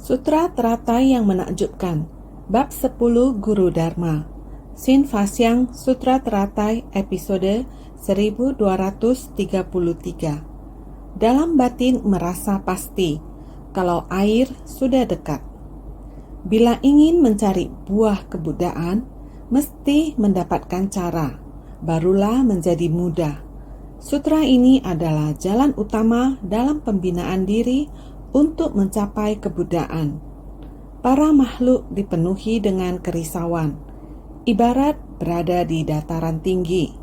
Sutra Teratai yang Menakjubkan, Bab 10 Guru Dharma, Sin Fasyang Sutra Teratai episode 1233. Dalam batin merasa pasti kalau air sudah dekat. Bila ingin mencari buah kebudayaan, mesti mendapatkan cara, barulah menjadi mudah. Sutra ini adalah jalan utama dalam pembinaan diri untuk mencapai kebudayaan. Para makhluk dipenuhi dengan kerisauan, ibarat berada di dataran tinggi.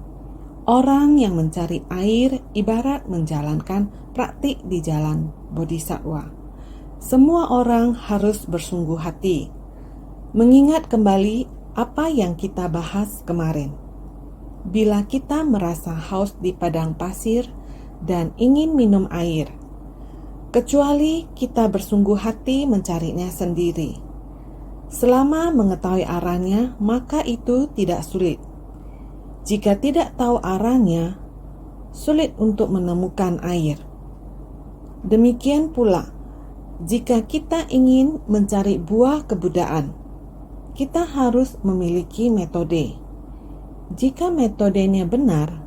Orang yang mencari air ibarat menjalankan praktik di jalan bodhisattva. Semua orang harus bersungguh hati, mengingat kembali apa yang kita bahas kemarin. Bila kita merasa haus di padang pasir dan ingin minum air, kecuali kita bersungguh hati mencarinya sendiri. Selama mengetahui arahnya, maka itu tidak sulit. Jika tidak tahu arahnya, sulit untuk menemukan air. Demikian pula, jika kita ingin mencari buah kebudayaan, kita harus memiliki metode. Jika metodenya benar,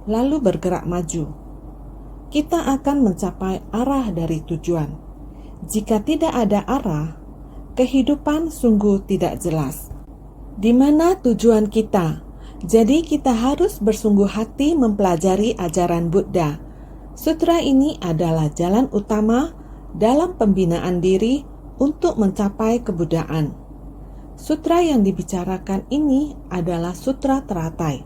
lalu bergerak maju, kita akan mencapai arah dari tujuan. Jika tidak ada arah, kehidupan sungguh tidak jelas. Di mana tujuan kita? Jadi kita harus bersungguh hati mempelajari ajaran Buddha. Sutra ini adalah jalan utama dalam pembinaan diri untuk mencapai kebudayaan. Sutra yang dibicarakan ini adalah Sutra Teratai.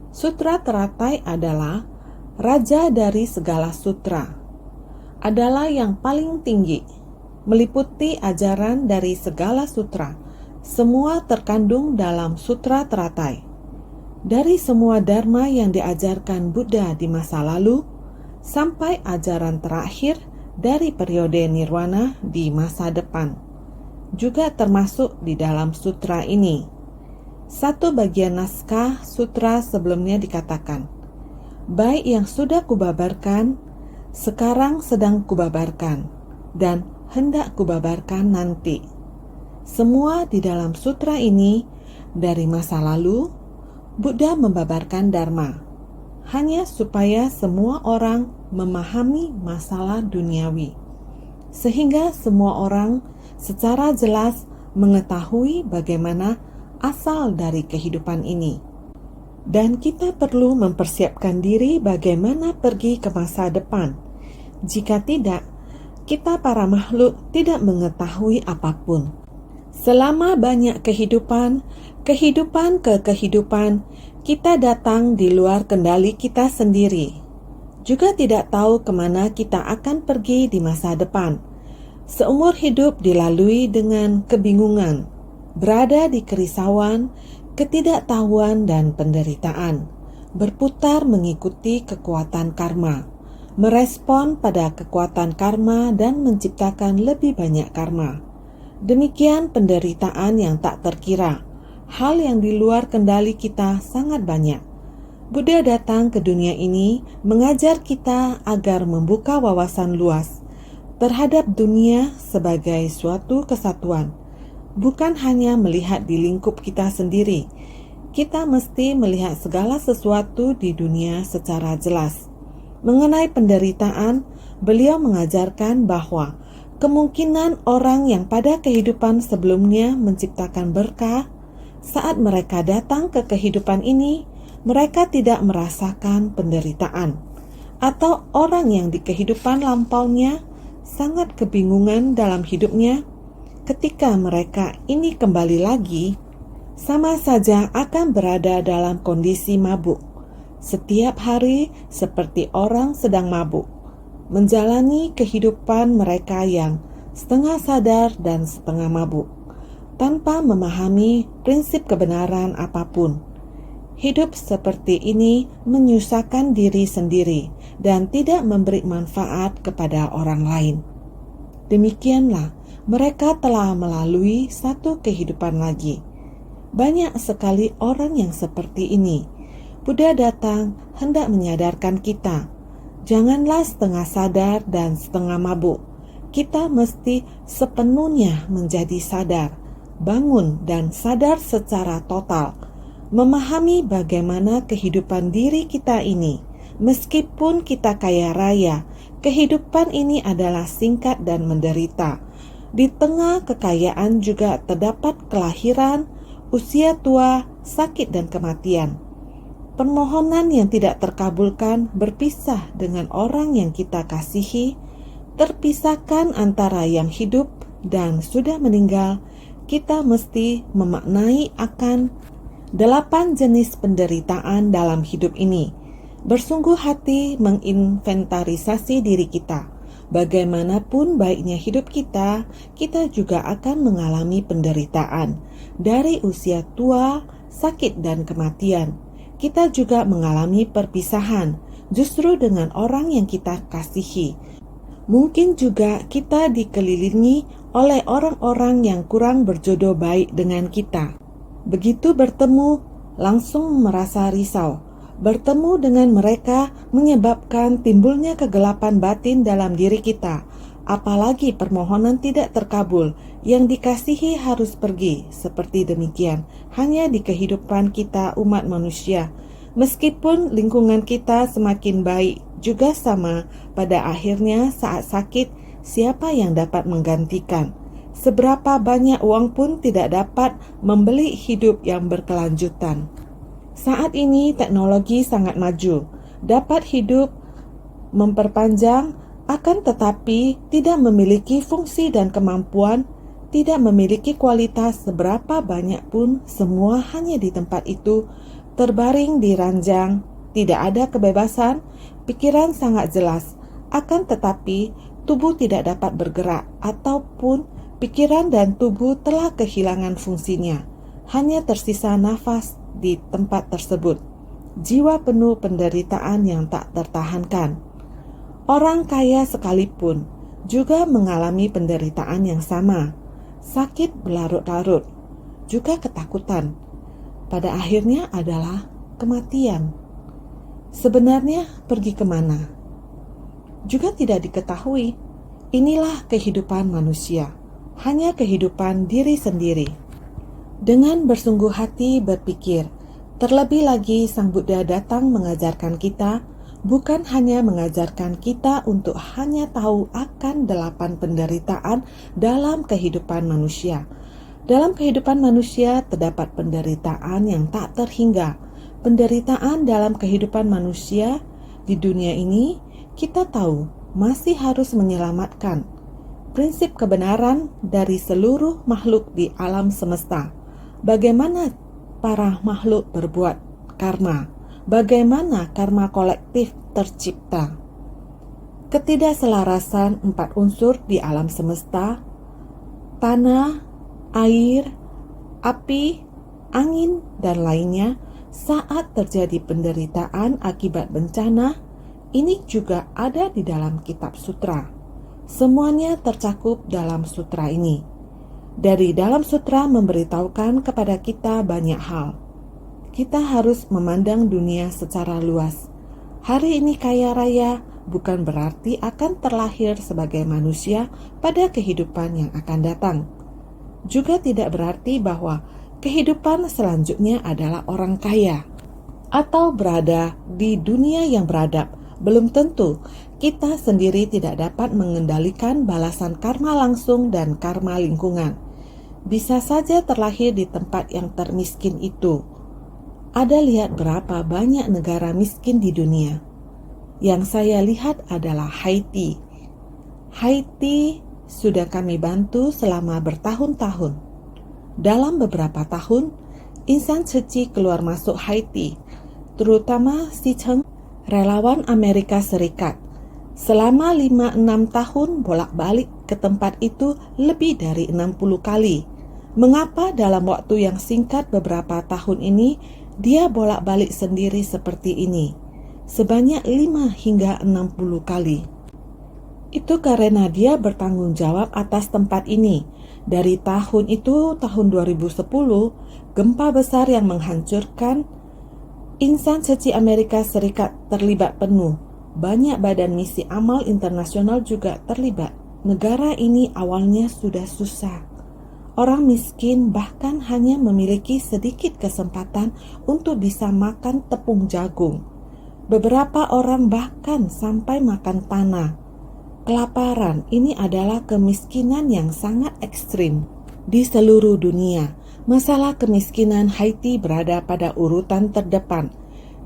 Sutra Teratai adalah raja dari segala sutra, adalah yang paling tinggi, meliputi ajaran dari segala sutra. Semua terkandung dalam Sutra Teratai. Dari semua dharma yang diajarkan Buddha di masa lalu, sampai ajaran terakhir dari periode nirwana di masa depan, juga termasuk di dalam sutra ini. Satu bagian naskah sutra sebelumnya dikatakan, baik yang sudah kubabarkan, sekarang sedang kubabarkan, dan hendak kubabarkan nanti. Semua di dalam sutra ini, dari masa lalu, Buddha membabarkan Dharma, hanya supaya semua orang memahami masalah duniawi, sehingga semua orang secara jelas mengetahui bagaimana asal dari kehidupan ini. Dan kita perlu mempersiapkan diri bagaimana pergi ke masa depan. Jika tidak, kita para makhluk tidak mengetahui apapun. Selama banyak kehidupan ke kehidupan, kita datang di luar kendali kita sendiri. Juga tidak tahu kemana kita akan pergi di masa depan. Seumur hidup dilalui dengan kebingungan, berada di kerisauan, ketidaktahuan dan penderitaan, berputar mengikuti kekuatan karma, merespon pada kekuatan karma dan menciptakan lebih banyak karma. Demikian penderitaan yang tak terkira, hal yang di luar kendali kita sangat banyak. Buddha datang ke dunia ini mengajar kita agar membuka wawasan luas terhadap dunia sebagai suatu kesatuan, bukan hanya melihat di lingkup kita sendiri. Kita mesti melihat segala sesuatu di dunia secara jelas. Mengenai penderitaan, beliau mengajarkan bahwa kemungkinan orang yang pada kehidupan sebelumnya menciptakan berkah, saat mereka datang ke kehidupan ini, mereka tidak merasakan penderitaan. Atau orang yang di kehidupan lampaunya sangat kebingungan dalam hidupnya, ketika mereka ini kembali lagi, sama saja akan berada dalam kondisi mabuk. Setiap hari seperti orang sedang mabuk, menjalani kehidupan mereka yang setengah sadar dan setengah mabuk, tanpa memahami prinsip kebenaran apapun. Hidup seperti ini menyusahkan diri sendiri dan tidak memberi manfaat kepada orang lain. Demikianlah mereka telah melalui satu kehidupan lagi. Banyak sekali orang yang seperti ini. Buddha datang hendak menyadarkan kita, janganlah setengah sadar dan setengah mabuk. kita mesti sepenuhnya menjadi sadar, bangun dan sadar secara total, memahami bagaimana kehidupan diri kita ini. Meskipun kita kaya raya, kehidupan ini adalah singkat dan menderita. Di tengah kekayaan juga terdapat kelahiran, usia tua, sakit dan kematian. Permohonan yang tidak terkabulkan, berpisah dengan orang yang kita kasihi, terpisahkan antara yang hidup dan sudah meninggal. Kita mesti memaknai akan 8 jenis penderitaan dalam hidup ini. Bersungguh hati menginventarisasi diri kita. Bagaimanapun baiknya hidup kita, kita juga akan mengalami penderitaan. Dari usia tua, sakit dan kematian. Kita juga mengalami perpisahan, justru dengan orang yang kita kasihi. Mungkin juga kita dikelilingi oleh orang-orang yang kurang berjodoh baik dengan kita. Begitu bertemu, langsung merasa risau. Bertemu dengan mereka menyebabkan timbulnya kegelapan batin dalam diri kita. Apalagi permohonan tidak terkabul, yang dikasihi harus pergi. Seperti demikian, hanya di kehidupan kita umat manusia. Meskipun lingkungan kita semakin baik, juga sama. Pada akhirnya saat sakit, siapa yang dapat menggantikan? Seberapa banyak uang pun tidak dapat membeli hidup yang berkelanjutan. Saat ini teknologi sangat maju, dapat hidup memperpanjang, akan tetapi tidak memiliki fungsi dan kemampuan, tidak memiliki kualitas seberapa banyak pun, semua hanya di tempat itu, terbaring di ranjang, tidak ada kebebasan, pikiran sangat jelas, akan tetapi tubuh tidak dapat bergerak ataupun pikiran dan tubuh telah kehilangan fungsinya, hanya tersisa nafas di tempat tersebut. Jiwa penuh penderitaan yang tak tertahankan. Orang kaya sekalipun juga mengalami penderitaan yang sama. Sakit berlarut-larut, juga ketakutan. Pada akhirnya adalah kematian. Sebenarnya pergi kemana? Juga tidak diketahui. Inilah kehidupan manusia, hanya kehidupan diri sendiri. Dengan bersungguh hati berpikir, terlebih lagi Sang Buddha datang mengajarkan kita, bukan hanya mengajarkan kita untuk hanya tahu akan 8 penderitaan dalam kehidupan manusia. Dalam kehidupan manusia terdapat penderitaan yang tak terhingga. Penderitaan dalam kehidupan manusia di dunia ini, kita tahu masih harus menyelamatkan prinsip kebenaran dari seluruh makhluk di alam semesta. Bagaimana para makhluk berbuat karma? Bagaimana karma kolektif tercipta? Ketidakselarasan 4 unsur di alam semesta, tanah, air, api, angin, dan lainnya saat terjadi penderitaan akibat bencana, ini juga ada di dalam kitab sutra. Semuanya tercakup dalam sutra ini. Dari dalam sutra memberitahukan kepada kita banyak hal. Kita harus memandang dunia secara luas. Hari ini kaya raya bukan berarti akan terlahir sebagai manusia pada kehidupan yang akan datang. Juga tidak berarti bahwa kehidupan selanjutnya adalah orang kaya atau berada di dunia yang beradab. Belum tentu. Kita sendiri tidak dapat mengendalikan balasan karma langsung dan karma lingkungan. Bisa saja terlahir di tempat yang termiskin itu. Ada lihat berapa banyak negara miskin di dunia. Yang saya lihat adalah Haiti. Haiti sudah kami bantu selama bertahun-tahun. Dalam beberapa tahun, insan suci keluar masuk Haiti, terutama si Cheng, relawan Amerika Serikat. Selama 5-6 tahun bolak-balik ke tempat itu lebih dari 60 kali. Mengapa dalam waktu yang singkat beberapa tahun ini dia bolak-balik sendiri seperti ini? Sebanyak 5 hingga 60 kali. Itu karena dia bertanggung jawab atas tempat ini. Dari tahun itu, tahun 2010, gempa besar yang menghancurkan, insan suci Amerika Serikat terlibat penuh. Banyak badan misi amal internasional juga terlibat. negara ini awalnya sudah susah. Orang miskin bahkan hanya memiliki sedikit kesempatan untuk bisa makan tepung jagung. Beberapa orang bahkan sampai makan tanah. Kelaparan ini adalah kemiskinan yang sangat ekstrim di seluruh dunia. Masalah kemiskinan Haiti berada pada urutan terdepan.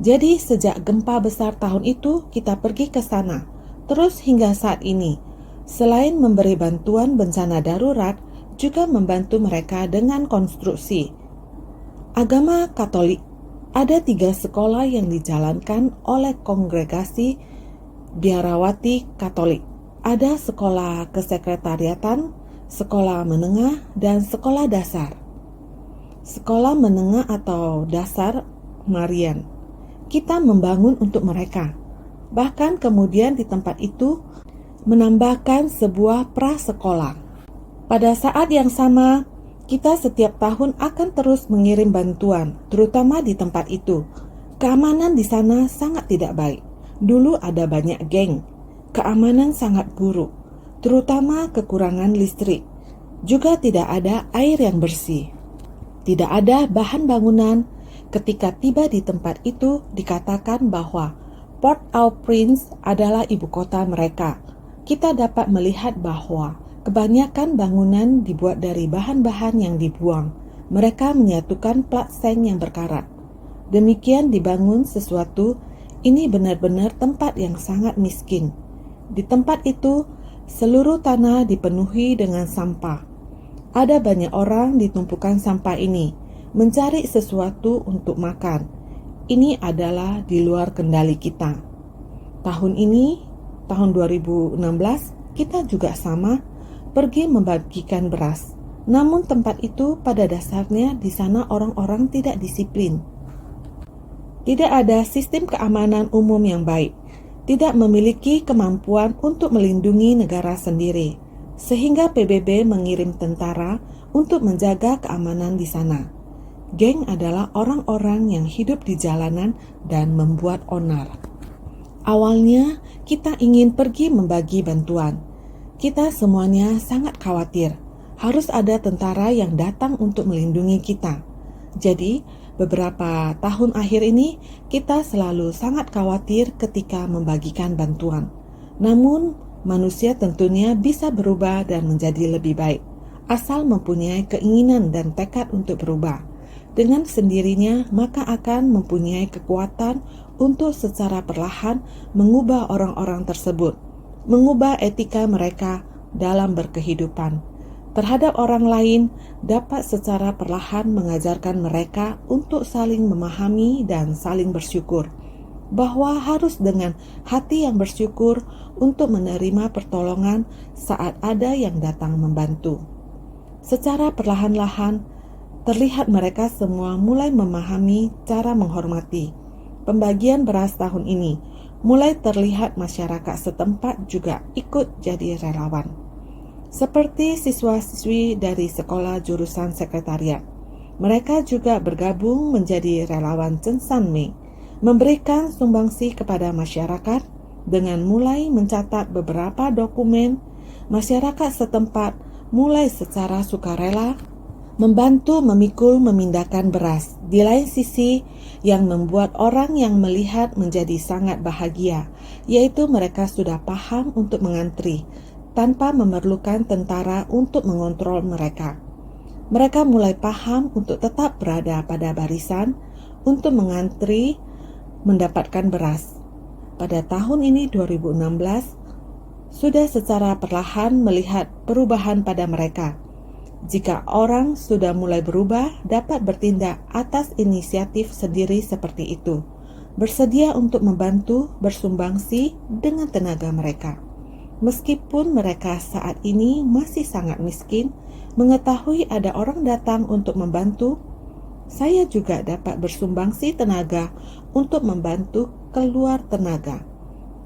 Jadi sejak gempa besar tahun itu kita pergi ke sana. Terus hingga saat ini, selain memberi bantuan bencana darurat, juga membantu mereka dengan konstruksi. Agama Katolik, ada 3 sekolah yang dijalankan oleh kongregasi biarawati Katolik. Ada sekolah kesekretariatan, sekolah menengah, dan sekolah dasar. Sekolah menengah atau dasar Marian, kita membangun untuk mereka. Bahkan kemudian di tempat itu menambahkan sebuah prasekolah. Pada saat yang sama, kita setiap tahun akan terus mengirim bantuan, terutama di tempat itu. Keamanan di sana sangat tidak baik. Dulu ada banyak geng. Keamanan sangat buruk, terutama kekurangan listrik. Juga tidak ada air yang bersih. Tidak ada bahan bangunan. Ketika tiba di tempat itu, dikatakan bahwa Port-au-Prince adalah ibu kota mereka. Kita dapat melihat bahwa kebanyakan bangunan dibuat dari bahan-bahan yang dibuang. Mereka menyatukan plat seng yang berkarat. Demikian dibangun sesuatu. Ini benar-benar tempat yang sangat miskin. Di tempat itu, seluruh tanah dipenuhi dengan sampah. Ada banyak orang di tumpukan sampah ini, mencari sesuatu untuk makan. Ini adalah di luar kendali kita. Tahun ini, tahun 2016, kita juga sama, pergi membagikan beras. Namun tempat itu pada dasarnya di sana orang-orang tidak disiplin. Tidak ada sistem keamanan umum yang baik. Tidak memiliki kemampuan untuk melindungi negara sendiri, sehingga PBB mengirim tentara untuk menjaga keamanan di sana. Geng adalah orang-orang yang hidup di jalanan dan membuat onar. Awalnya, kita ingin pergi membagi bantuan. Kita semuanya sangat khawatir, harus ada tentara yang datang untuk melindungi kita. Jadi, beberapa tahun akhir ini, kita selalu sangat khawatir ketika membagikan bantuan. Namun, manusia tentunya bisa berubah dan menjadi lebih baik, asal mempunyai keinginan dan tekad untuk berubah. Dengan sendirinya, maka akan mempunyai kekuatan untuk secara perlahan mengubah orang-orang tersebut, mengubah etika mereka dalam berkehidupan. Terhadap orang lain dapat secara perlahan mengajarkan mereka untuk saling memahami dan saling bersyukur, bahwa harus dengan hati yang bersyukur untuk menerima pertolongan saat ada yang datang membantu. Secara perlahan-lahan, terlihat mereka semua mulai memahami cara menghormati. Pembagian beras tahun ini mulai terlihat masyarakat setempat juga ikut jadi relawan. Seperti siswa-siswi dari sekolah jurusan sekretariat, mereka juga bergabung menjadi relawan Censan Mei, memberikan sumbangsi kepada masyarakat dengan mulai mencatat beberapa dokumen. Masyarakat setempat mulai secara sukarela membantu memikul memindahkan beras. Di lain sisi, yang membuat orang yang melihat menjadi sangat bahagia, yaitu mereka sudah paham untuk mengantri, tanpa memerlukan tentara untuk mengontrol mereka. Mereka mulai paham untuk tetap berada pada barisan untuk mengantri mendapatkan beras. Pada tahun ini 2016, sudah secara perlahan melihat perubahan pada mereka. Jika orang sudah mulai berubah, dapat bertindak atas inisiatif sendiri seperti itu, bersedia untuk membantu, bersumbangsi dengan tenaga mereka. Meskipun mereka saat ini masih sangat miskin, mengetahui ada orang datang untuk membantu, saya juga dapat bersumbangsi tenaga untuk membantu keluar tenaga.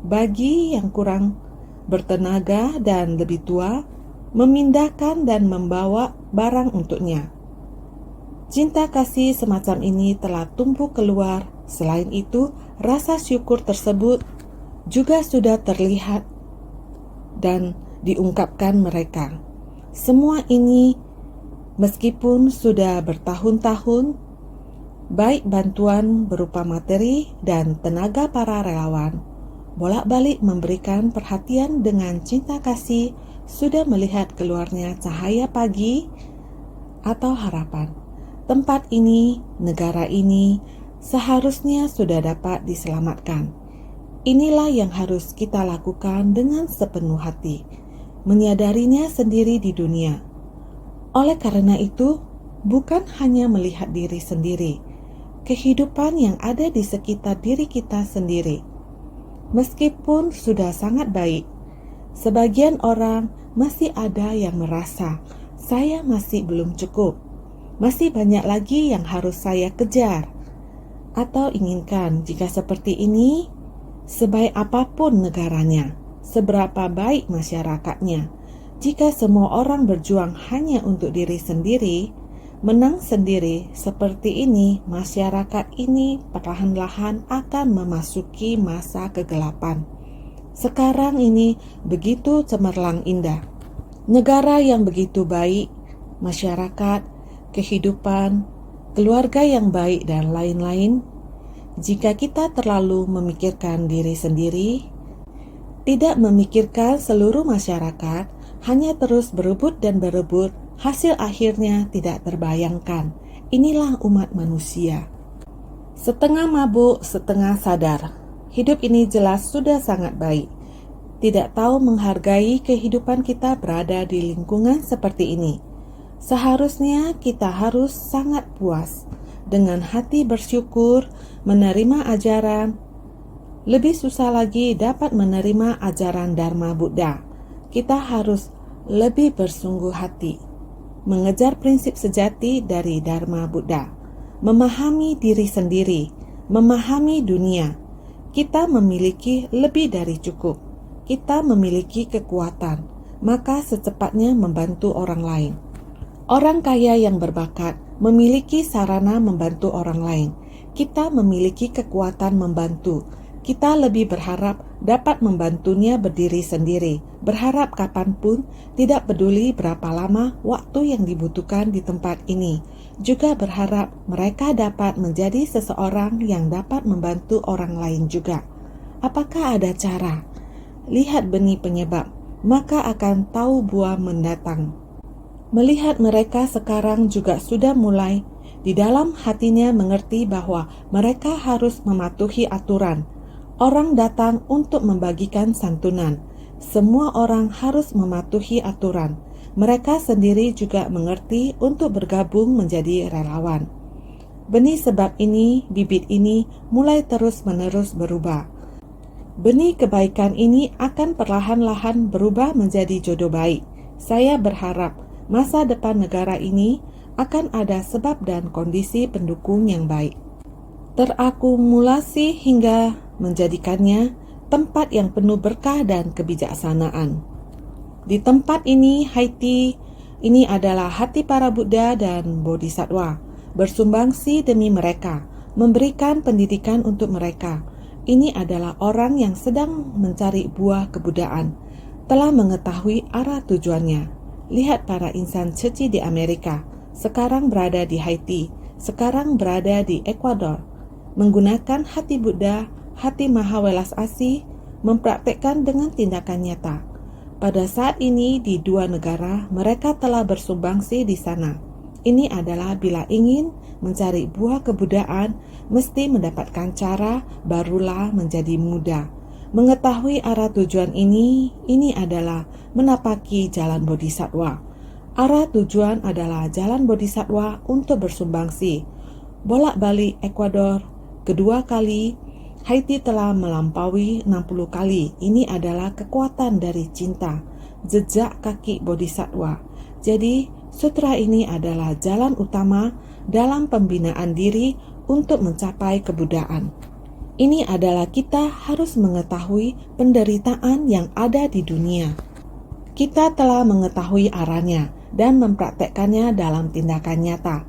Bagi yang kurang bertenaga dan lebih tua, memindahkan dan membawa barang untuknya. Cinta kasih semacam ini telah tumbuh keluar. Selain itu, rasa syukur tersebut juga sudah terlihat dan diungkapkan mereka. Semua ini meskipun sudah bertahun-tahun, baik bantuan berupa materi dan tenaga para relawan, bolak-balik memberikan perhatian dengan cinta kasih, sudah melihat keluarnya cahaya pagi atau harapan. Tempat ini, negara ini, seharusnya sudah dapat diselamatkan. Inilah yang harus kita lakukan dengan sepenuh hati, menyadarinya sendiri di dunia. Oleh karena itu, bukan hanya melihat diri sendiri, kehidupan yang ada di sekitar diri kita sendiri. Meskipun sudah sangat baik, sebagian orang masih ada yang merasa, saya masih belum cukup, masih banyak lagi yang harus saya kejar, atau inginkan. Jika seperti ini, sebaik apapun negaranya, seberapa baik masyarakatnya, jika semua orang berjuang hanya untuk diri sendiri, menang sendiri seperti ini, masyarakat ini perlahan-lahan akan memasuki masa kegelapan. Sekarang ini begitu cemerlang indah. Negara yang begitu baik, masyarakat, kehidupan, keluarga yang baik, dan lain-lain. Jika kita terlalu memikirkan diri sendiri, tidak memikirkan seluruh masyarakat, hanya terus berebut dan berebut, hasil akhirnya tidak terbayangkan. Inilah umat manusia. Setengah mabuk, setengah sadar. Hidup ini jelas sudah sangat baik. Tidak tahu menghargai kehidupan kita berada di lingkungan seperti ini. Seharusnya kita harus sangat puas, dengan hati bersyukur, menerima ajaran. Lebih susah lagi dapat menerima ajaran Dharma Buddha. Kita harus lebih bersungguh hati, mengejar prinsip sejati dari Dharma Buddha, memahami diri sendiri, memahami dunia. Kita memiliki lebih dari cukup. Kita memiliki kekuatan, maka secepatnya membantu orang lain. Orang kaya yang berbakat memiliki sarana membantu orang lain. Kita memiliki kekuatan membantu. Kita lebih berharap dapat membantunya berdiri sendiri, berharap kapanpun, tidak peduli berapa lama waktu yang dibutuhkan di tempat ini. Juga berharap mereka dapat menjadi seseorang yang dapat membantu orang lain juga. Apakah ada cara? Lihat benih penyebab, maka akan tahu buah mendatang. Melihat mereka sekarang juga sudah mulai di dalam hatinya mengerti bahwa mereka harus mematuhi aturan. Orang datang untuk membagikan santunan. Semua orang harus mematuhi aturan. Mereka sendiri juga mengerti untuk bergabung menjadi relawan. Benih sebab ini, bibit ini mulai terus-menerus berubah. Benih kebaikan ini akan perlahan-lahan berubah menjadi jodoh baik. Saya berharap masa depan negara ini akan ada sebab dan kondisi pendukung yang baik, terakumulasi hingga menjadikannya tempat yang penuh berkah dan kebijaksanaan. Di tempat ini, Haiti, ini adalah hati para Buddha dan Bodhisattva, bersumbangsi demi mereka, memberikan pendidikan untuk mereka. Ini adalah orang yang sedang mencari buah kebudayaan, telah mengetahui arah tujuannya. Lihat para insan suci di Amerika, sekarang berada di Haiti, sekarang berada di Ekuador, menggunakan hati Buddha, hati Maha Welas Asih, mempraktekkan dengan tindakan nyata. Pada saat ini di dua negara, mereka telah bersumbangsi di sana. Ini adalah bila ingin mencari buah kebudayaan, mesti mendapatkan cara, barulah menjadi mudah. Mengetahui arah tujuan ini adalah menapaki jalan Bodhisattva. Arah tujuan adalah jalan Bodhisattva untuk bersumbangsi. Bolak-balik Ekuador kedua kali, Haiti telah melampaui 60 kali. Ini adalah kekuatan dari cinta, jejak kaki Bodhisattva. Jadi, sutra ini adalah jalan utama dalam pembinaan diri untuk mencapai kebudayaan. Ini adalah kita harus mengetahui penderitaan yang ada di dunia. Kita telah mengetahui arahnya dan mempraktekkannya dalam tindakan nyata.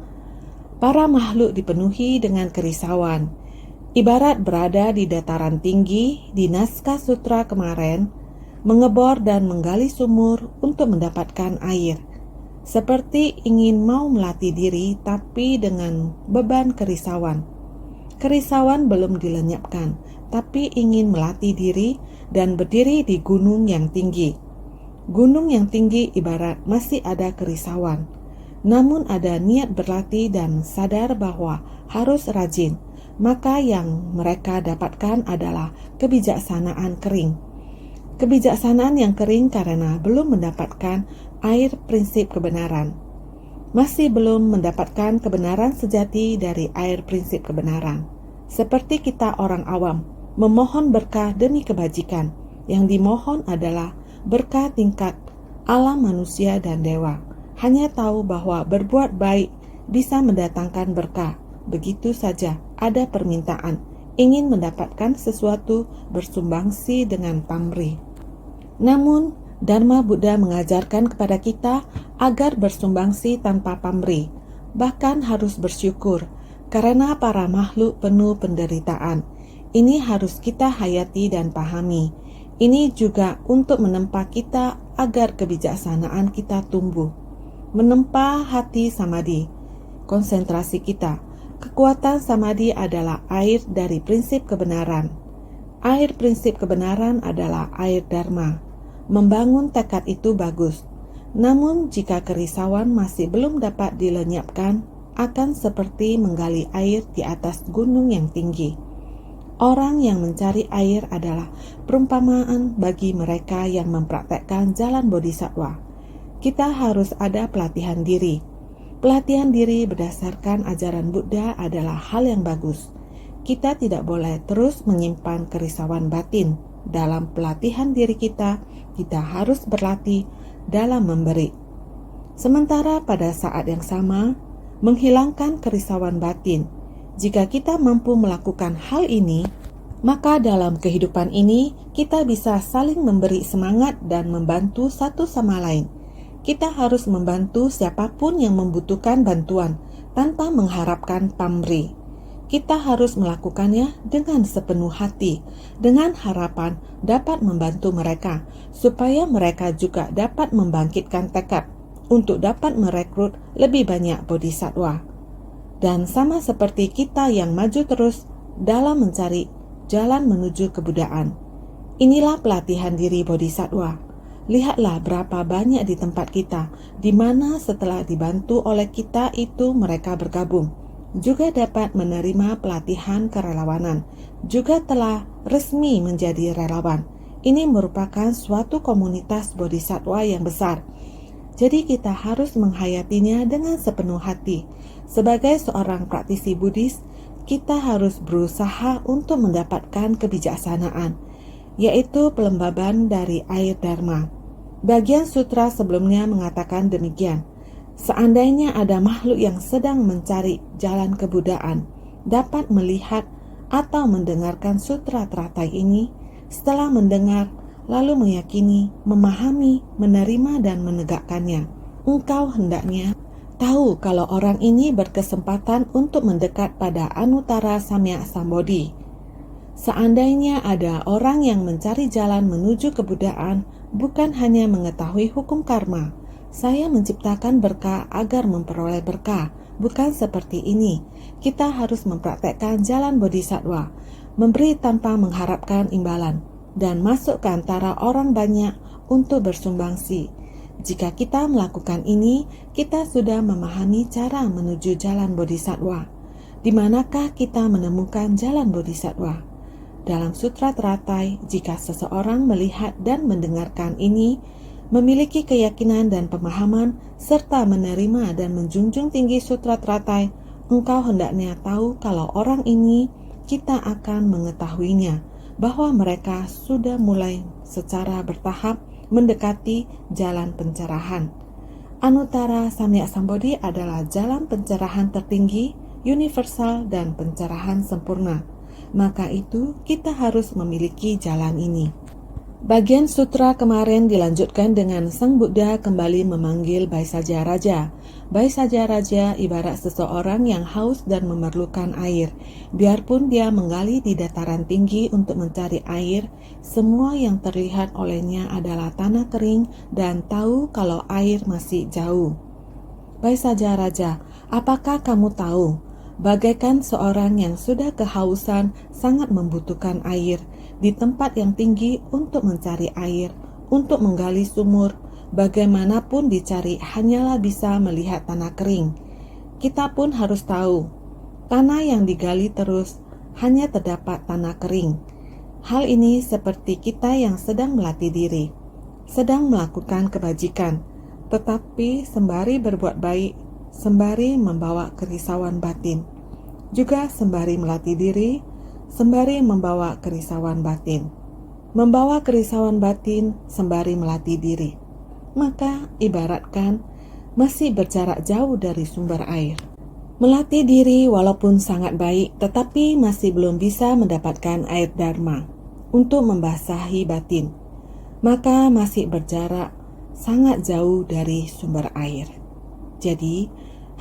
Para makhluk dipenuhi dengan kerisauan. Ibarat berada di dataran tinggi, di naskah sutra kemarin, mengebor dan menggali sumur untuk mendapatkan air. Seperti ingin mau melatih diri tapi dengan beban kerisauan. Kerisauan belum dilenyapkan, tapi ingin melatih diri dan berdiri di gunung yang tinggi. Gunung yang tinggi ibarat masih ada kerisauan. Namun ada niat berlatih dan sadar bahwa harus rajin, maka yang mereka dapatkan adalah kebijaksanaan kering. Kebijaksanaan yang kering karena belum mendapatkan air prinsip kebenaran. Masih belum mendapatkan kebenaran sejati dari air prinsip kebenaran. Seperti kita orang awam, memohon berkah demi kebajikan. Yang dimohon adalah berkah tingkat alam manusia dan dewa. Hanya tahu bahwa berbuat baik bisa mendatangkan berkah. Begitu saja ada permintaan, ingin mendapatkan sesuatu bersumbangsi dengan pamrih. Namun, Dharma Buddha mengajarkan kepada kita agar bersumbangsi tanpa pamrih, bahkan harus bersyukur, karena para makhluk penuh penderitaan. Ini harus kita hayati dan pahami. Ini juga untuk menempa kita agar kebijaksanaan kita tumbuh. Menempa hati samadhi, konsentrasi kita. Kekuatan samadhi adalah air dari prinsip kebenaran. Air prinsip kebenaran adalah air dharma. Membangun tekad itu bagus. Namun jika kerisauan masih belum dapat dilenyapkan, akan seperti menggali air di atas gunung yang tinggi. Orang yang mencari air adalah perumpamaan bagi mereka yang mempraktekkan jalan bodhisattva. Kita harus ada pelatihan diri. Pelatihan diri berdasarkan ajaran Buddha adalah hal yang bagus. Kita tidak boleh terus menyimpan kerisauan batin. Dalam pelatihan diri kita harus berlatih dalam memberi. Sementara pada saat yang sama, menghilangkan kerisauan batin. Jika kita mampu melakukan hal ini, maka dalam kehidupan ini kita bisa saling memberi semangat dan membantu satu sama lain. Kita harus membantu siapapun yang membutuhkan bantuan tanpa mengharapkan pamrih. Kita harus melakukannya dengan sepenuh hati, dengan harapan dapat membantu mereka, supaya mereka juga dapat membangkitkan tekad untuk dapat merekrut lebih banyak bodhisattva. Dan sama seperti kita yang maju terus dalam mencari jalan menuju kebudayaan. Inilah pelatihan diri bodhisattva. Lihatlah berapa banyak di tempat kita, di mana setelah dibantu oleh kita itu mereka bergabung. Juga dapat menerima pelatihan kerelawanan, juga telah resmi menjadi relawan. Ini merupakan suatu komunitas bodhisattva yang besar. Jadi kita harus menghayatinya dengan sepenuh hati. Sebagai seorang praktisi Buddhis, kita harus berusaha untuk mendapatkan kebijaksanaan, yaitu pelembaban dari air dharma. Bagian sutra sebelumnya mengatakan demikian. Seandainya ada makhluk yang sedang mencari jalan kebudayaan, dapat melihat atau mendengarkan sutra teratai ini, setelah mendengar, lalu meyakini, memahami, menerima dan menegakkannya. Engkau hendaknya tahu kalau orang ini berkesempatan untuk mendekat pada Anuttara Samyak Sambodhi. Seandainya ada orang yang mencari jalan menuju kebudayaan, bukan hanya mengetahui hukum karma, saya menciptakan berkah agar memperoleh berkah, bukan seperti ini. Kita harus mempraktekkan jalan bodhisattva, memberi tanpa mengharapkan imbalan, dan masuk ke antara orang banyak untuk bersumbangsi. Jika kita melakukan ini, kita sudah memahami cara menuju jalan bodhisattva. Di manakah kita menemukan jalan bodhisattva? Dalam Sutra Teratai, jika seseorang melihat dan mendengarkan ini, memiliki keyakinan dan pemahaman, serta menerima dan menjunjung tinggi Sutra Teratai, engkau hendaknya tahu kalau orang ini kita akan mengetahuinya, bahwa mereka sudah mulai secara bertahap mendekati jalan pencerahan. Anuttara Samyak Sambodhi adalah jalan pencerahan tertinggi, universal, dan pencerahan sempurna. Maka itu kita harus memiliki jalan ini. Bagian sutra kemarin dilanjutkan dengan Sang Buddha kembali memanggil Baisaja Raja. Baisaja Raja ibarat seseorang yang haus dan memerlukan air. Biarpun dia menggali di dataran tinggi untuk mencari air, semua yang terlihat olehnya adalah tanah kering dan tahu kalau air masih jauh. Baisaja Raja, apakah kamu tahu? Bagaikan seorang yang sudah kehausan sangat membutuhkan air di tempat yang tinggi untuk mencari air, untuk menggali sumur, bagaimanapun dicari hanyalah bisa melihat tanah kering. Kita pun harus tahu, tanah yang digali terus hanya terdapat tanah kering. Hal ini seperti kita yang sedang melatih diri, sedang melakukan kebajikan, tetapi sembari berbuat baik, sembari membawa kerisauan batin, juga sembari melatih diri, sembari membawa kerisauan batin, membawa kerisauan batin sembari melatih diri. Maka ibaratkan masih berjarak jauh dari sumber air. Melatih diri walaupun sangat baik, tetapi masih belum bisa mendapatkan air dharma untuk membasahi batin, maka masih berjarak sangat jauh dari sumber air. Jadi,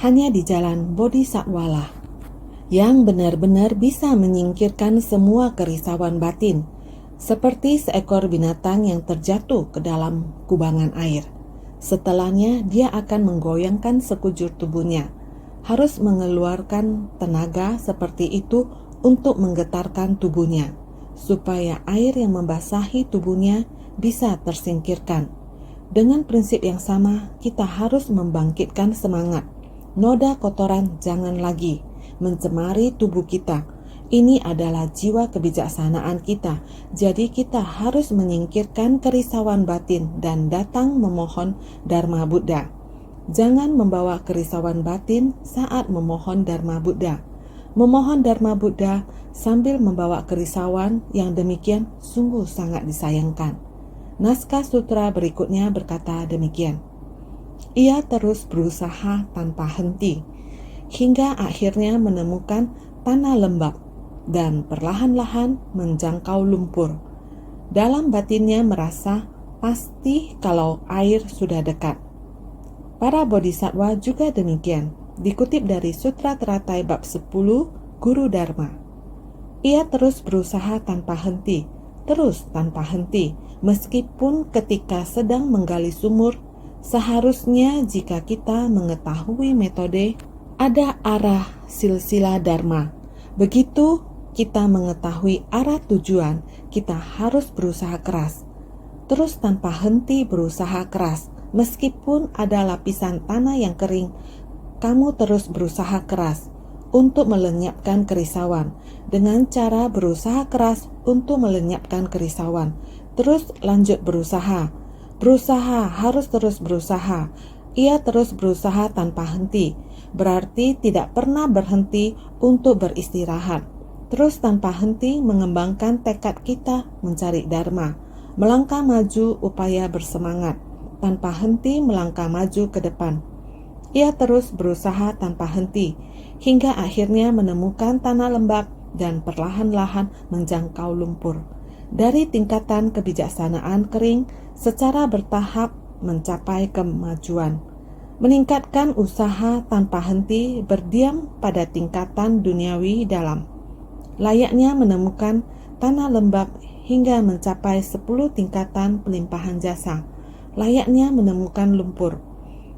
hanya di jalan bodhisattva lah yang benar-benar bisa menyingkirkan semua kerisauan batin, seperti seekor binatang yang terjatuh ke dalam kubangan air. Setelahnya, dia akan menggoyangkan sekujur tubuhnya, harus mengeluarkan tenaga seperti itu untuk menggetarkan tubuhnya, supaya air yang membasahi tubuhnya bisa tersingkirkan. Dengan prinsip yang sama, kita harus membangkitkan semangat. Noda kotoran jangan lagi mencemari tubuh kita. Ini adalah jiwa kebijaksanaan kita. Jadi kita harus menyingkirkan kerisauan batin dan datang memohon Dharma Buddha. Jangan membawa kerisauan batin saat memohon Dharma Buddha. Memohon Dharma Buddha sambil membawa kerisauan yang demikian sungguh sangat disayangkan. Naskah sutra berikutnya berkata demikian. Ia terus berusaha tanpa henti, hingga akhirnya menemukan tanah lembab dan perlahan-lahan menjangkau lumpur. Dalam batinnya merasa pasti kalau air sudah dekat. Para bodhisattva juga demikian, dikutip dari Sutra Teratai bab 10, Guru Dharma. Ia terus berusaha tanpa henti, meskipun ketika sedang menggali sumur, seharusnya jika kita mengetahui metode, ada arah silsilah dharma. Begitu kita mengetahui arah tujuan, kita harus berusaha keras. Terus tanpa henti berusaha keras, meskipun ada lapisan tanah yang kering, kamu terus berusaha keras untuk melenyapkan kerisauan, dengan cara berusaha keras untuk melenyapkan kerisauan. Terus lanjut berusaha, harus terus berusaha. Ia terus berusaha tanpa henti, berarti tidak pernah berhenti untuk beristirahat. Terus tanpa henti mengembangkan tekad kita mencari dharma, melangkah maju upaya bersemangat, tanpa henti melangkah maju ke depan. Ia terus berusaha tanpa henti, hingga akhirnya menemukan tanah lembab dan perlahan-lahan menjangkau lumpur. Dari tingkatan kebijaksanaan kering secara bertahap mencapai kemajuan. Meningkatkan usaha tanpa henti berdiam pada tingkatan duniawi dalam. Layaknya menemukan tanah lembab hingga mencapai 10 tingkatan pelimpahan jasa. Layaknya menemukan lumpur.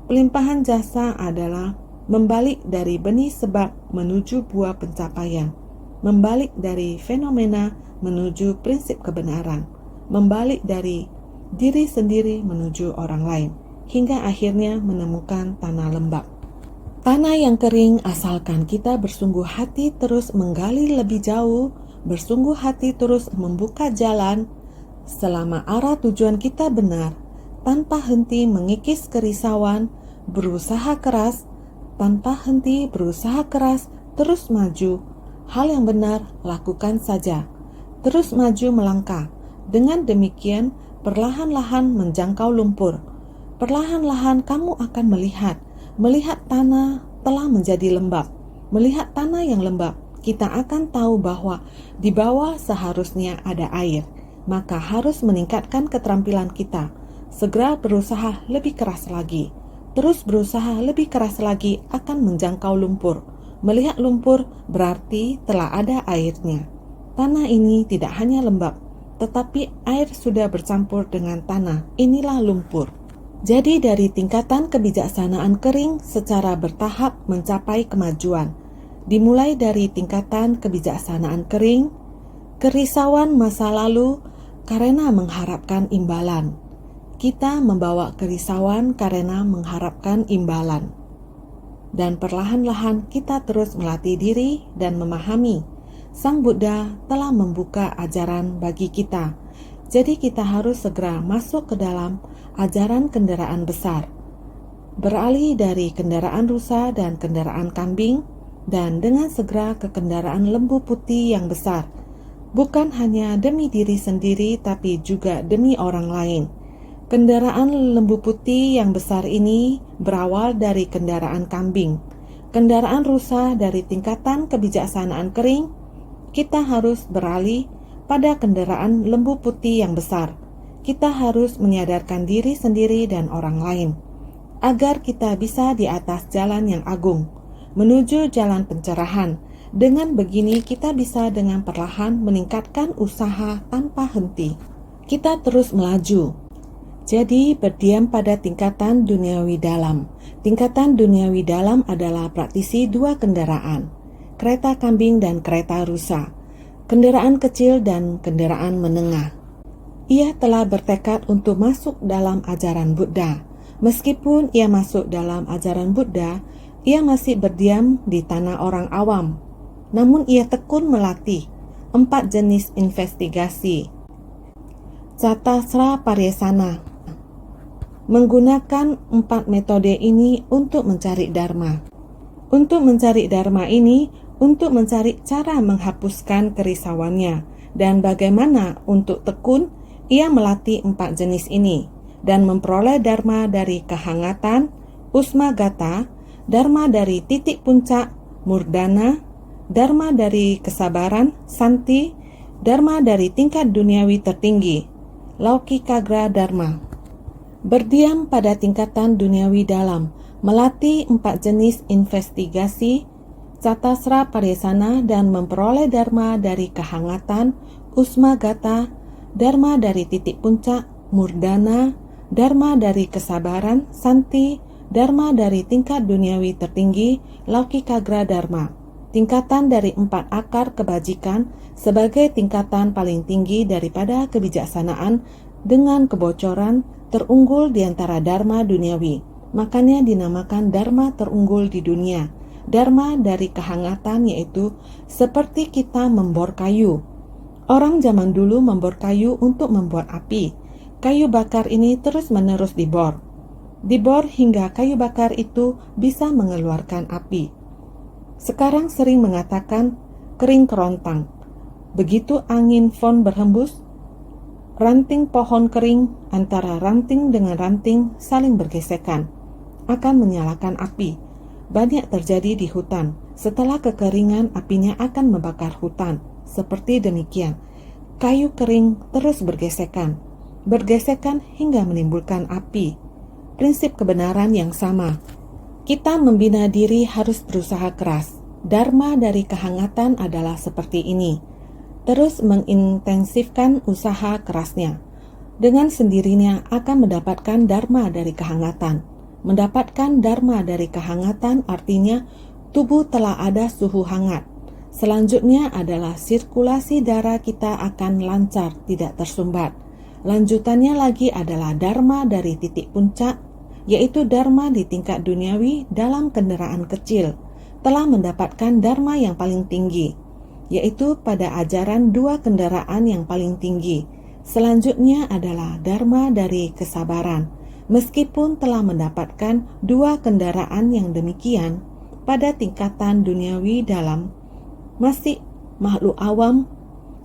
Pelimpahan jasa adalah membalik dari benih sebab menuju buah pencapaian, membalik dari fenomena menuju prinsip kebenaran, membalik dari diri sendiri menuju orang lain, hingga akhirnya menemukan tanah lembab. Tanah yang kering asalkan kita bersungguh hati terus menggali lebih jauh, bersungguh hati terus membuka jalan, selama arah tujuan kita benar, tanpa henti mengikis kerisauan, berusaha keras, tanpa henti berusaha keras, terus maju. Hal yang benar lakukan saja, terus maju melangkah. Dengan demikian perlahan-lahan menjangkau lumpur. Perlahan-lahan kamu akan melihat tanah telah menjadi lembab. Melihat tanah yang lembab, kita akan tahu bahwa di bawah seharusnya ada air. maka harus meningkatkan keterampilan kita. Segera berusaha lebih keras lagi. Terus berusaha lebih keras lagi akan menjangkau lumpur. Melihat lumpur berarti telah ada airnya. Tanah ini tidak hanya lembab, tetapi air sudah bercampur dengan tanah. Inilah lumpur. Jadi dari tingkatan kebijaksanaan kering secara bertahap mencapai kemajuan. Dimulai dari tingkatan kebijaksanaan kering, kerisauan masa lalu karena mengharapkan imbalan. Kita membawa kerisauan karena mengharapkan imbalan. Dan perlahan-lahan kita terus melatih diri dan memahami. Sang Buddha telah membuka ajaran bagi kita. Jadi kita harus segera masuk ke dalam ajaran kendaraan besar. Beralih dari kendaraan rusa dan kendaraan kambing, dan dengan segera ke kendaraan lembu putih yang besar. Bukan hanya demi diri sendiri, tapi juga demi orang lain. Kendaraan lembu putih yang besar ini berawal dari kendaraan kambing. Kendaraan rusa dari tingkatan kebijaksanaan kering, kita harus beralih pada kendaraan lembu putih yang besar. Kita harus menyadarkan diri sendiri dan orang lain, agar kita bisa di atas jalan yang agung, menuju jalan pencerahan. Dengan begini kita bisa dengan perlahan meningkatkan usaha tanpa henti. Kita terus melaju. Jadi berdiam pada tingkatan duniawi dalam. Tingkatan duniawi dalam adalah praktisi dua kendaraan, kereta kambing dan kereta rusa, kendaraan kecil dan kendaraan menengah. Ia telah bertekad untuk masuk dalam ajaran Buddha. Meskipun ia masuk dalam ajaran Buddha, ia masih berdiam di tanah orang awam. Namun ia tekun melatih 4 jenis investigasi Catasra Pariyasana. Menggunakan 4 metode ini untuk mencari dharma. Untuk mencari dharma ini, untuk mencari cara menghapuskan kerisauannya. Dan bagaimana untuk tekun, ia melatih 4 jenis ini dan memperoleh dharma dari kehangatan, usmagata, dharma dari titik puncak, murdana, dharma dari kesabaran, santi, dharma dari tingkat duniawi tertinggi, laukikagra dharma. Berdiam pada tingkatan duniawi dalam, melatih 4 jenis investigasi Catasra Pariyasana dan memperoleh dharma dari kehangatan, usmagata, dharma dari titik puncak, murdana, dharma dari kesabaran, santi, dharma dari tingkat duniawi tertinggi, laukikagra dharma. Tingkatan dari 4 akar kebajikan sebagai tingkatan paling tinggi daripada kebijaksanaan dengan kebocoran terunggul di antara dharma duniawi. Makanya dinamakan dharma terunggul di dunia. Dharma dari kehangatan yaitu seperti kita membor kayu. Orang zaman dulu membor kayu untuk membuat api. Kayu bakar ini terus-menerus dibor. Dibor hingga kayu bakar itu bisa mengeluarkan api. Sekarang sering mengatakan kering kerontang. Begitu angin fon berhembus, ranting pohon kering antara ranting dengan ranting saling bergesekan, akan menyalakan api. Banyak terjadi di hutan. Setelah kekeringan, apinya akan membakar hutan. Seperti demikian, kayu kering terus bergesekan hingga menimbulkan api. Prinsip kebenaran yang sama. Kita membina diri harus berusaha keras. Dharma dari kehangatan adalah seperti ini. Terus mengintensifkan usaha kerasnya. Dengan sendirinya akan mendapatkan dharma dari kehangatan. Mendapatkan dharma dari kehangatan artinya tubuh telah ada suhu hangat. Selanjutnya adalah sirkulasi darah kita akan lancar, tidak tersumbat. Lanjutannya lagi adalah dharma dari titik puncak, yaitu dharma di tingkat duniawi dalam kendaraan kecil, telah mendapatkan dharma yang paling tinggi, yaitu pada ajaran 2 kendaraan yang paling tinggi. Selanjutnya adalah dharma dari kesabaran. Meskipun telah mendapatkan 2 kendaraan yang demikian, pada tingkatan duniawi dalam, masih makhluk awam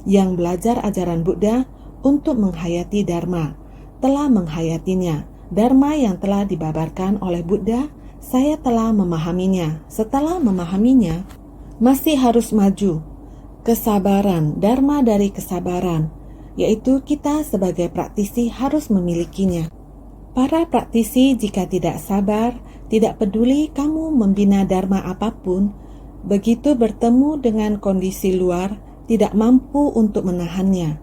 yang belajar ajaran Buddha untuk menghayati dharma, telah menghayatinya. Dharma yang telah dibabarkan oleh Buddha, saya telah memahaminya. Setelah memahaminya, masih harus maju. Kesabaran, dharma dari kesabaran. yaitu kita sebagai praktisi harus memilikinya. Para praktisi jika tidak sabar, tidak peduli kamu membina dharma apapun, begitu bertemu dengan kondisi luar, tidak mampu untuk menahannya.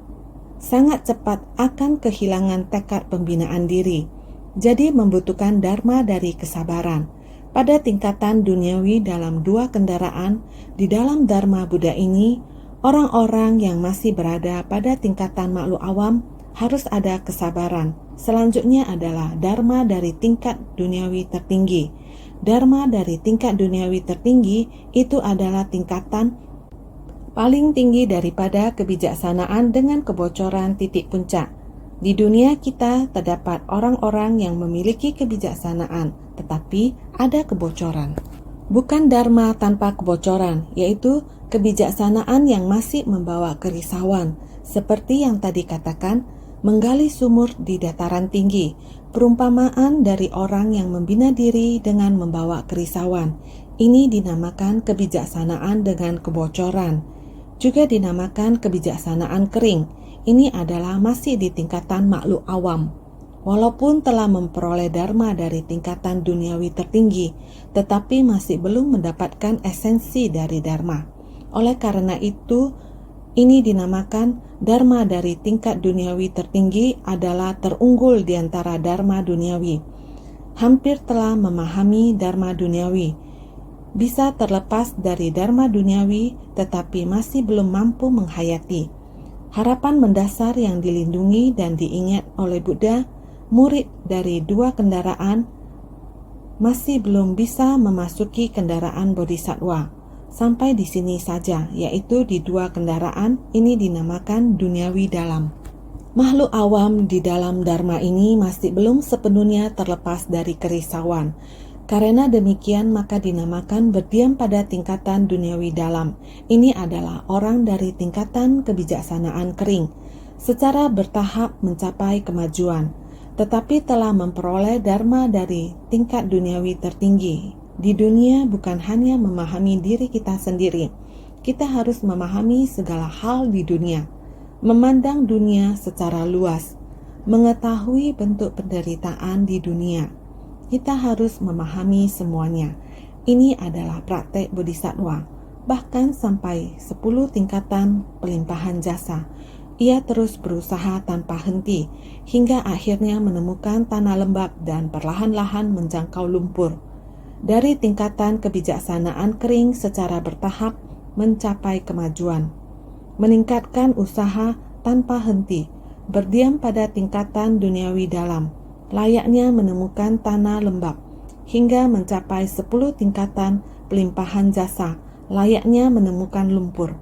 Sangat cepat akan kehilangan tekad pembinaan diri. Jadi membutuhkan dharma dari kesabaran. Pada tingkatan duniawi dalam dua kendaraan, di dalam dharma Buddha ini, orang-orang yang masih berada pada tingkatan makhluk awam harus ada kesabaran. Selanjutnya adalah dharma dari tingkat duniawi tertinggi. Dharma dari tingkat duniawi tertinggi itu adalah tingkatan paling tinggi daripada kebijaksanaan dengan kebocoran titik puncak. Di dunia kita terdapat orang-orang yang memiliki kebijaksanaan, tetapi ada kebocoran. Bukan dharma tanpa kebocoran, yaitu kebijaksanaan yang masih membawa kerisauan, seperti yang tadi katakan, menggali sumur di dataran tinggi, perumpamaan dari orang yang membina diri dengan membawa kerisauan. Ini dinamakan kebijaksanaan dengan kebocoran. Juga dinamakan kebijaksanaan kering. Ini adalah masih di tingkatan makhluk awam. Walaupun telah memperoleh dharma dari tingkatan duniawi tertinggi, tetapi masih belum mendapatkan esensi dari dharma. Oleh karena itu, ini dinamakan dharma dari tingkat duniawi tertinggi adalah terunggul di antara dharma duniawi. Hampir telah memahami dharma duniawi. Bisa terlepas dari dharma duniawi, tetapi masih belum mampu menghayati. Harapan mendasar yang dilindungi dan diingat oleh Buddha, murid dari dua kendaraan, masih belum bisa memasuki kendaraan bodhisattva. Sampai di sini saja, yaitu di dua kendaraan ini dinamakan duniawi dalam. Makhluk awam di dalam dharma ini masih belum sepenuhnya terlepas dari kerisauan. Karena demikian maka dinamakan berdiam pada tingkatan duniawi dalam. Ini adalah orang dari tingkatan kebijaksanaan kering, secara bertahap mencapai kemajuan, tetapi telah memperoleh dharma dari tingkat duniawi tertinggi. Di dunia bukan hanya memahami diri kita sendiri, kita harus memahami segala hal di dunia, memandang dunia secara luas, mengetahui bentuk penderitaan di dunia. Kita harus memahami semuanya. Ini adalah praktek bodhisattva. Bahkan sampai 10 tingkatan pelimpahan jasa. Ia terus berusaha tanpa henti, hingga akhirnya menemukan tanah lembab dan perlahan-lahan menjangkau lumpur. Dari tingkatan kebijaksanaan kering secara bertahap mencapai kemajuan. Meningkatkan usaha tanpa henti, berdiam pada tingkatan duniawi dalam, layaknya menemukan tanah lembab, hingga mencapai 10 tingkatan pelimpahan jasa, layaknya menemukan lumpur.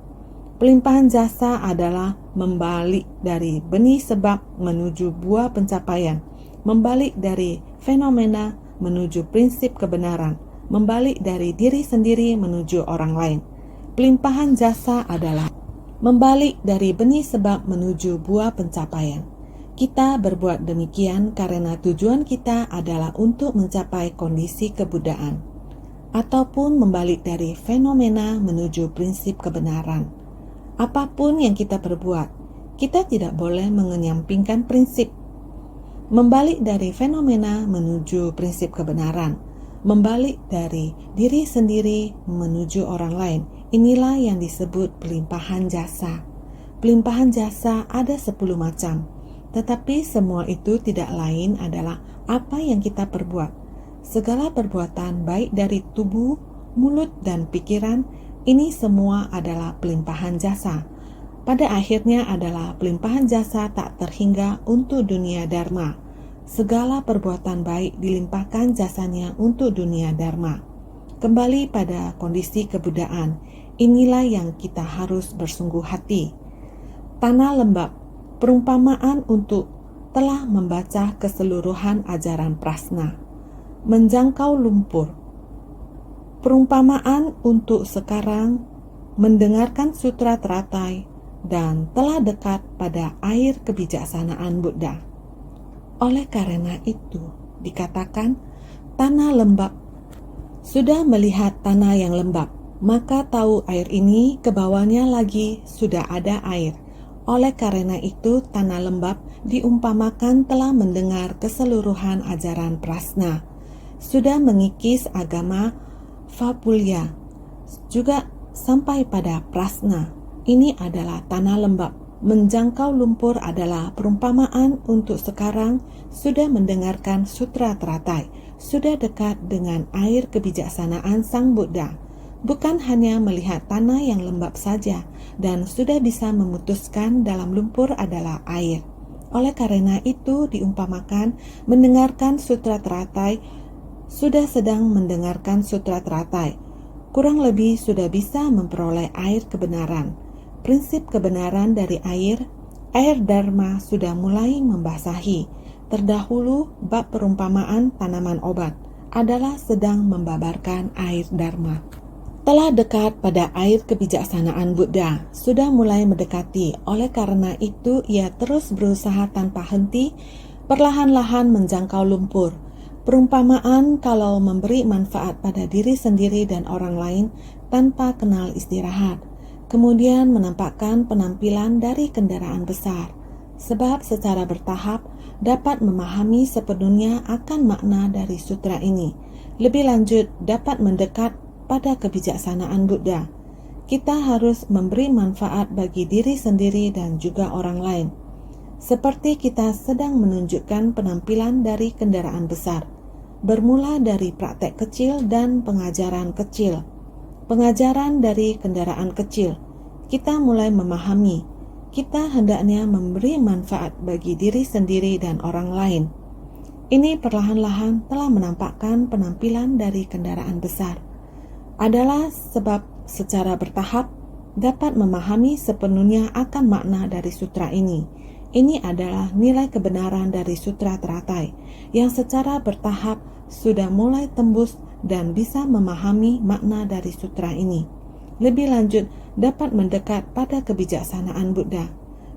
Pelimpahan jasa adalah membalik dari benih sebab menuju buah pencapaian, membalik dari fenomena menuju prinsip kebenaran, membalik dari diri sendiri menuju orang lain. Pelimpahan jasa adalah membalik dari benih sebab menuju buah pencapaian. Kita berbuat demikian karena tujuan kita adalah untuk mencapai kondisi kebuddhaan, ataupun membalik dari fenomena menuju prinsip kebenaran. Apapun yang kita perbuat, kita tidak boleh mengenyampingkan prinsip. Membalik dari fenomena menuju prinsip kebenaran, membalik dari diri sendiri menuju orang lain, inilah yang disebut pelimpahan jasa. Pelimpahan jasa ada 10 macam. Tetapi semua itu tidak lain adalah apa yang kita perbuat. Segala perbuatan baik dari tubuh, mulut, dan pikiran, ini semua adalah pelimpahan jasa. Pada akhirnya adalah pelimpahan jasa tak terhingga untuk dunia dharma. Segala perbuatan baik dilimpahkan jasanya untuk dunia dharma. Kembali pada kondisi kebuddhaan, inilah yang kita harus bersungguh hati. Tanah lembab, perumpamaan untuk telah membaca keseluruhan ajaran prasna. Menjangkau lumpur, perumpamaan untuk sekarang mendengarkan sutra teratai dan telah dekat pada air kebijaksanaan Buddha. Oleh karena itu dikatakan tanah lembab. Sudah melihat tanah yang lembab, maka tahu air ini ke bawahnya lagi sudah ada air. Oleh karena itu, tanah lembab diumpamakan telah mendengar keseluruhan ajaran Prasna, sudah mengikis agama Fapulya, juga sampai pada Prasna. Ini adalah tanah lembab. Menjangkau lumpur adalah perumpamaan untuk sekarang sudah mendengarkan sutra teratai, sudah dekat dengan air kebijaksanaan Sang Buddha. Bukan hanya melihat tanah yang lembab saja dan sudah bisa memutuskan dalam lumpur adalah air. Oleh karena itu diumpamakan mendengarkan sutra teratai, sudah sedang mendengarkan sutra teratai, kurang lebih sudah bisa memperoleh air kebenaran. Prinsip kebenaran dari air Dharma sudah mulai membasahi. Terdahulu bab perumpamaan tanaman obat adalah sedang membabarkan air Dharma. Telah dekat pada air kebijaksanaan Buddha, sudah mulai mendekati. Oleh karena itu ia terus berusaha tanpa henti, perlahan-lahan menjangkau lumpur. Perumpamaan kalau memberi manfaat pada diri sendiri dan orang lain tanpa kenal istirahat. Kemudian menampakkan penampilan dari kendaraan besar, sebab secara bertahap dapat memahami sepenuhnya akan makna dari sutra ini. Lebih lanjut, dapat mendekat pada kebijaksanaan Buddha. Kita harus memberi manfaat bagi diri sendiri dan juga orang lain. Seperti kita sedang menunjukkan penampilan dari kendaraan besar, bermula dari praktek kecil dan pengajaran kecil. Pengajaran dari kendaraan kecil, kita mulai memahami, kita hendaknya memberi manfaat bagi diri sendiri dan orang lain. Ini perlahan-lahan telah menampakkan penampilan dari kendaraan besar. Adalah sebab secara bertahap dapat memahami sepenuhnya akan makna dari sutra ini. Ini adalah nilai kebenaran dari sutra teratai yang secara bertahap sudah mulai tembus dan bisa memahami makna dari sutra ini. Lebih lanjut, dapat mendekat pada kebijaksanaan Buddha.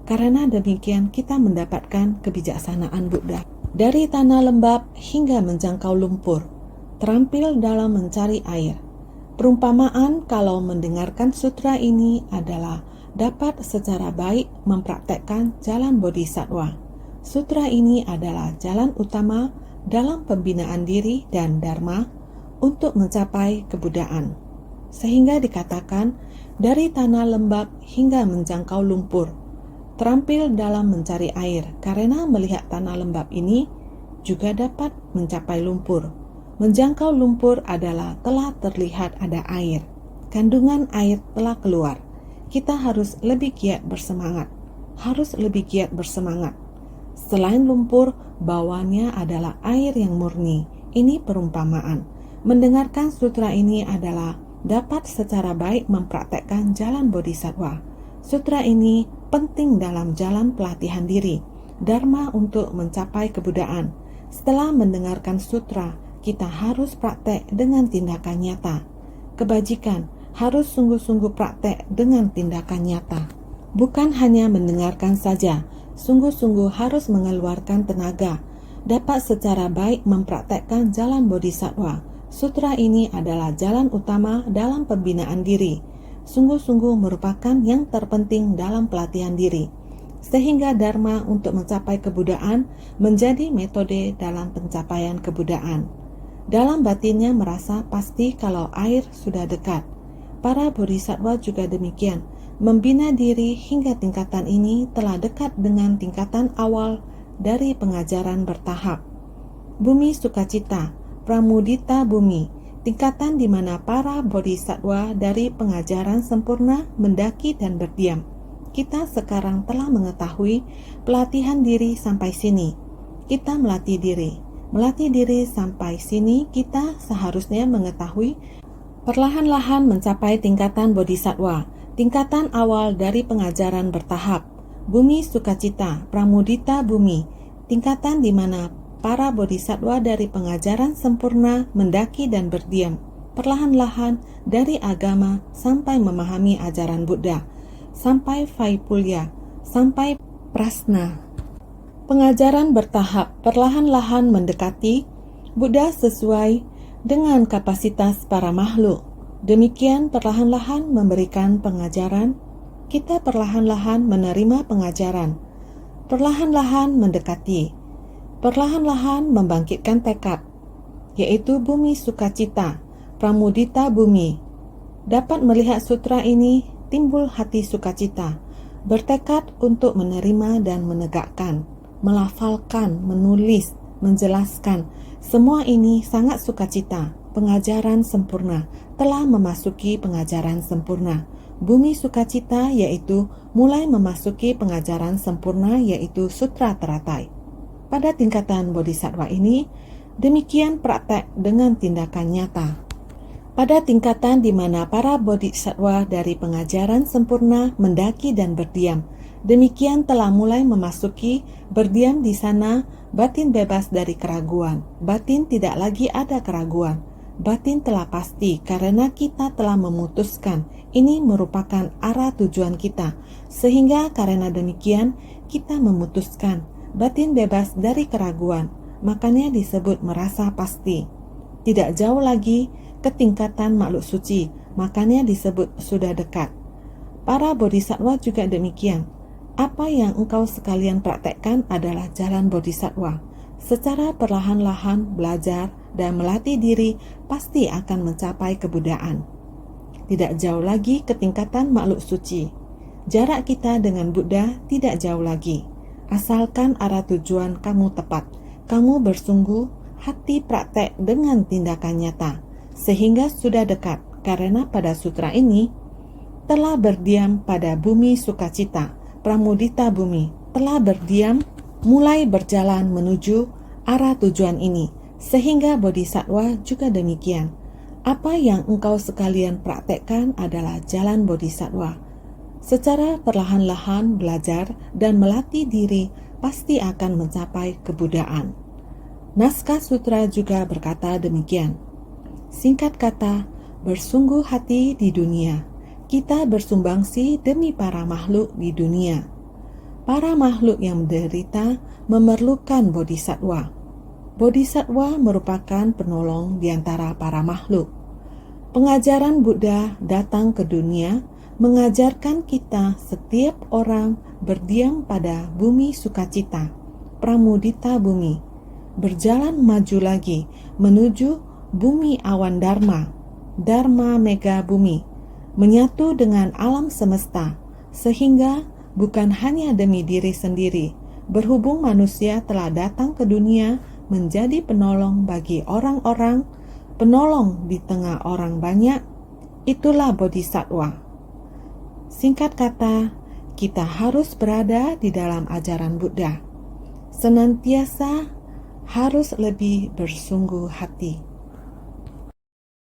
Karena demikian kita mendapatkan kebijaksanaan Buddha. Dari tanah lembab hingga menjangkau lumpur, terampil dalam mencari air. Perumpamaan kalau mendengarkan sutra ini adalah dapat secara baik mempraktekkan jalan bodhisattva. Sutra ini adalah jalan utama dalam pembinaan diri dan dharma untuk mencapai kebuddhaan. Sehingga dikatakan dari tanah lembab hingga menjangkau lumpur, terampil dalam mencari air, karena melihat tanah lembab ini juga dapat mencapai lumpur. Menjangkau lumpur adalah telah terlihat ada air. Kandungan air telah keluar. Kita harus lebih giat bersemangat. Selain lumpur, bawahnya adalah air yang murni. Ini perumpamaan. Mendengarkan sutra ini adalah dapat secara baik mempraktekkan jalan bodhisattva. Sutra ini penting dalam jalan pelatihan diri, dharma untuk mencapai kebuddhaan. Setelah mendengarkan sutra, kita harus praktek dengan tindakan nyata. Kebajikan harus sungguh-sungguh praktek dengan tindakan nyata. Bukan hanya mendengarkan saja, sungguh-sungguh harus mengeluarkan tenaga, dapat secara baik mempraktekkan jalan bodhisattva. Sutra ini adalah jalan utama dalam pembinaan diri. Sungguh-sungguh merupakan yang terpenting dalam pelatihan diri. Sehingga dharma untuk mencapai kebuddhaan menjadi metode dalam pencapaian kebuddhaan. Dalam batinnya merasa pasti kalau air sudah dekat. Para bodhisattva juga demikian. Membina diri hingga tingkatan ini telah dekat dengan tingkatan awal dari pengajaran bertahap. Bumi sukacita, pramudita bumi, tingkatan di mana para bodhisattva dari pengajaran sempurna mendaki dan berdiam. Kita sekarang telah mengetahui pelatihan diri sampai sini. Kita melatih diri sampai sini. Kita seharusnya mengetahui perlahan-lahan mencapai tingkatan bodhisattva, tingkatan awal dari pengajaran bertahap. Bumi sukacita, pramudita bumi, tingkatan di mana para bodhisattva dari pengajaran sempurna mendaki dan berdiam perlahan-lahan dari agama sampai memahami ajaran Buddha, sampai Vaipulya, sampai Prasna. Pengajaran bertahap perlahan-lahan mendekati Buddha sesuai dengan kapasitas para makhluk. Demikian perlahan-lahan memberikan pengajaran kita perlahan-lahan menerima pengajaran, perlahan-lahan mendekati, perlahan-lahan membangkitkan tekad, yaitu bumi sukacita, pramudita bumi. Dapat melihat sutra ini, timbul hati sukacita, bertekad untuk menerima dan menegakkan, melafalkan, menulis, menjelaskan. Semua ini sangat sukacita. Pengajaran sempurna telah memasuki pengajaran sempurna. Bumi sukacita yaitu mulai memasuki pengajaran sempurna, yaitu sutra teratai. Pada tingkatan bodhisattva ini, demikian praktek dengan tindakan nyata. Pada tingkatan di mana para bodhisattva dari pengajaran sempurna mendaki dan berdiam, demikian telah mulai memasuki berdiam di sana, batin bebas dari keraguan. Batin tidak lagi ada keraguan. Batin telah pasti karena kita telah memutuskan ini merupakan arah tujuan kita, sehingga karena demikian kita memutuskan batin bebas dari keraguan, makanya disebut merasa pasti. Tidak jauh lagi ke tingkatan makhluk suci, makanya disebut sudah dekat. Para bodhisattva juga demikian. Apa yang engkau sekalian praktekkan adalah jalan bodhisattva. Secara perlahan-lahan belajar dan melatih diri pasti akan mencapai kebudaan. Tidak jauh lagi ke tingkatan makhluk suci. Jarak kita dengan Buddha tidak jauh lagi. Asalkan arah tujuan kamu tepat, kamu bersungguh hati praktek dengan tindakan nyata, sehingga sudah dekat, karena pada sutra ini telah berdiam pada bumi sukacita, pramudita bumi, telah berdiam mulai berjalan menuju arah tujuan ini, sehingga bodhisattva juga demikian. Apa yang engkau sekalian praktekkan adalah jalan bodhisattva. Secara perlahan-lahan belajar dan melatih diri pasti akan mencapai kebudaan. Naskah sutra juga berkata demikian. Singkat kata, bersungguh hati di dunia. Kita bersumbangsi demi para makhluk di dunia. Para makhluk yang menderita memerlukan bodhisattva. Bodhisattva merupakan penolong di antara para makhluk. Pengajaran Buddha datang ke dunia mengajarkan kita setiap orang berdiam pada bumi sukacita, pramudita bumi, berjalan maju lagi menuju bumi awan dharma, dharma mega bumi, menyatu dengan alam semesta, sehingga bukan hanya demi diri sendiri, berhubung manusia telah datang ke dunia menjadi penolong bagi orang-orang, penolong di tengah orang banyak, itulah bodhisattva. Singkat kata, kita harus berada di dalam ajaran Buddha, senantiasa harus lebih bersungguh hati.